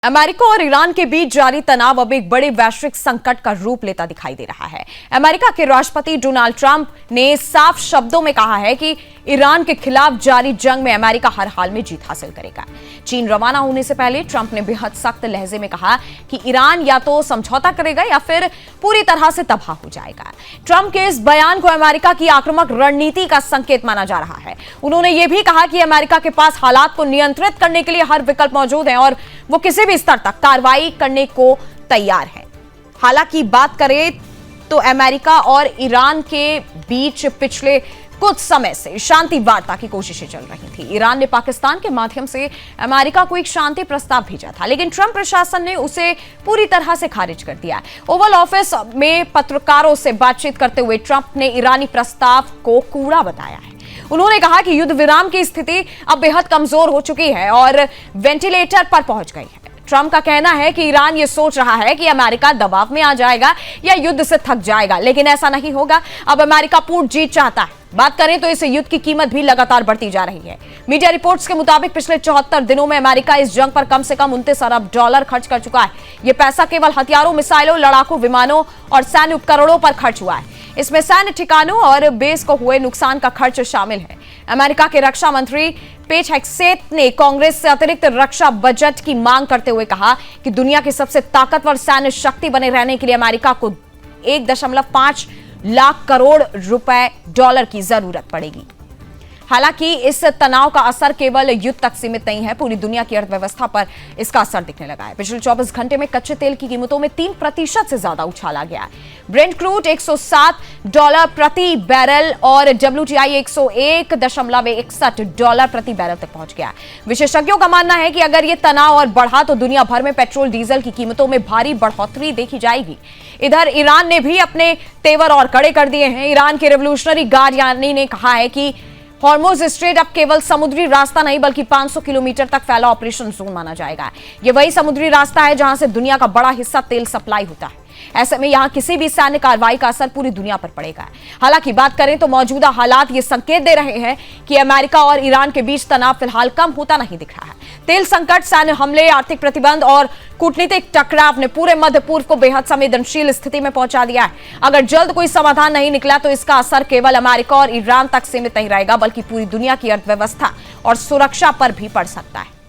America और Iran के बीच जारी तनाव अब एक बड़े वैश्विक संकट का रूप लेता दिखाई दे रहा है। अमेरिका के राष्ट्रपति डोनाल्ड ट्रंप ने साफ शब्दों में कहा है कि ईरान के खिलाफ जारी जंग में अमेरिका हर हाल में जीत हासिल करेगा। चीन रवाना होने से पहले ट्रंप ने बेहद सख्त लहजे में कहा कि ईरान या तो समझौता करेगा या फिर पूरी तरह से तबाह हो जाएगा। ट्रंप के इस बयान को अमेरिका की आक्रामक रणनीति का संकेत माना जा रहा है। उन्होंने यह भी कहा कि अमेरिका के पास हालात को नियंत्रित करने के लिए हर विकल्प मौजूद है और वो किसी भी स्तर तक कार्रवाई करने को तैयार है। हालांकि बात करें तो अमेरिका और ईरान के बीच पिछले कुछ समय से शांति वार्ता की कोशिशें चल रही थी। ईरान ने पाकिस्तान के माध्यम से अमेरिका को एक शांति प्रस्ताव भेजा था, लेकिन ट्रंप प्रशासन ने उसे पूरी तरह से खारिज कर दिया। ओवल ऑफिस में पत्रकारों से बातचीत करते हुए ट्रंप ने ईरानी प्रस्ताव को कूड़ा बताया है। उन्होंने कहा कि युद्ध विराम की स्थिति अब बेहद कमजोर हो चुकी है और वेंटिलेटर पर पहुंच गई है। ट्रंप का कहना है कि ईरान ये सोच रहा है कि अमेरिका दबाव में आ जाएगा या युद्ध से थक जाएगा, लेकिन ऐसा नहीं होगा। अब अमेरिका पूर्ण जीत चाहता है। बात करें तो इस युद्ध की कीमत भी लगातार बढ़ती जा रही है। मीडिया रिपोर्ट्स के मुताबिक पिछले 74 दिनों में अमेरिका इस जंग पर कम से कम 29 अरब डॉलर खर्च कर चुका है। यह पैसा केवल हथियारों, मिसाइलों, लड़ाकू विमानों और सैन्य उपकरणों पर खर्च हुआ है। इसमें सैन्य ठिकानों और बेस को हुए नुकसान का खर्च शामिल है। अमेरिका के रक्षा मंत्री पेट हेग्सेथ ने कांग्रेस से अतिरिक्त रक्षा बजट की मांग करते हुए कहा कि दुनिया की सबसे ताकतवर सैन्य शक्ति बने रहने के लिए अमेरिका को 1.5 लाख करोड़ रुपए डॉलर की जरूरत पड़ेगी। हालांकि इस तनाव का असर केवल युद्ध तक सीमित नहीं है, पूरी दुनिया की अर्थव्यवस्था पर इसका असर दिखने लगा है। पिछले 24 घंटे में कच्चे तेल की कीमतों में 3% से ज्यादा उछाल आ गया है। ब्रेंट क्रूड $107 प्रति बैरल और WTI $101.61 प्रति बैरल तक पहुंच गया। विशेषज्ञों का मानना है कि अगर यह तनाव और बढ़ा तो दुनिया भर में पेट्रोल डीजल की कीमतों में भारी बढ़ोतरी देखी जाएगी। इधर ईरान ने भी अपने तेवर और कड़े कर दिए हैं। ईरान के रेवोल्यूशनरी गार्ड यानी ने कहा है कि हॉर्मुज स्ट्रेट अब केवल समुद्री रास्ता नहीं बल्कि 500 किलोमीटर तक फैला ऑपरेशन जोन माना जाएगा। यह वही समुद्री रास्ता है जहां से दुनिया का बड़ा हिस्सा तेल सप्लाई होता है। ऐसे में यहां किसी भी सैन्य कार्रवाई का असर पूरी दुनिया पर पड़ेगा। हालांकि बात करें तो मौजूदा हालात ये संकेत दे रहे हैं कि अमेरिका और ईरान के बीच तनाव फिलहाल कम होता नहीं दिख रहा है। तेल संकट, सैन्य हमले, आर्थिक प्रतिबंध और कूटनीतिक टकराव ने पूरे मध्य पूर्व को बेहद संवेदनशील स्थिति में पहुंचा दिया है। अगर जल्द कोई समाधान नहीं निकला तो इसका असर केवल अमेरिका और ईरान तक सीमित नहीं रहेगा बल्कि पूरी दुनिया की अर्थव्यवस्था और सुरक्षा पर भी पड़ सकता है।